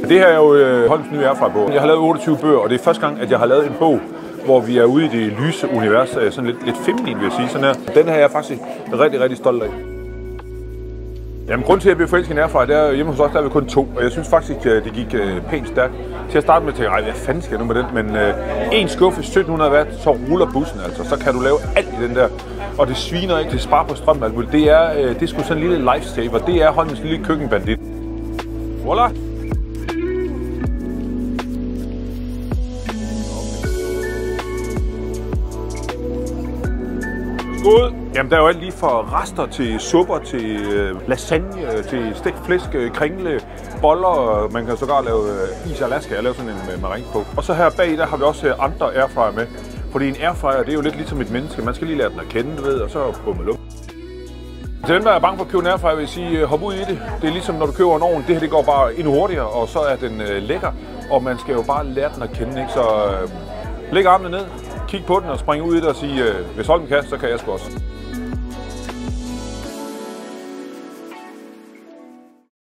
Det her er jo Holms nye airfryer-bog. Jeg har lavet 28 bøger, og det er første gang, at jeg har lavet en bog, hvor vi er ude i det lyse univers, sådan lidt feminin, vil jeg sige. Sådan her. Den her er jeg faktisk rigtig stolt af. Jamen, grunden til, at jeg blev forelsket i en airfryer, det er hjemme hos os, der er vi kun 2, og jeg synes faktisk, at det gik pænt stærkt. Til at starte med, tænkte jeg, hvad fanden skal jeg nu med den? Men en skuffe 1700 watt, så ruller bussen altså. Så kan du lave alt i den der. Og det sviner ikke, det sparer på strøm. Altså. Det er sgu sådan en lille lifesaver. Det er Holms lille køkkenbandit. Voila! God. Jamen, der er jo alt lige fra rester til supper, til lasagne, til stegt flæsk, kringle, boller. Man kan sågar lave is Alaska. Jeg laver sådan en maringe på. Og så her bag, der har vi også andre airfryer med. Fordi en airfryer, det er jo lidt ligesom et menneske. Man skal lige lære den at kende, du ved, og så bumme luft. Til dem, der er bange for at købe en airfryer, vil jeg sige, hop ud i det. Det er ligesom, når du køber en ovn. Det her, det går bare endnu hurtigere, og så er den lækker. Og man skal jo bare lære den at kende, ikke? Så læg armene ned. Kig på den og spring ud i det og sige, hvis Holm kan, så kan jeg sgu også.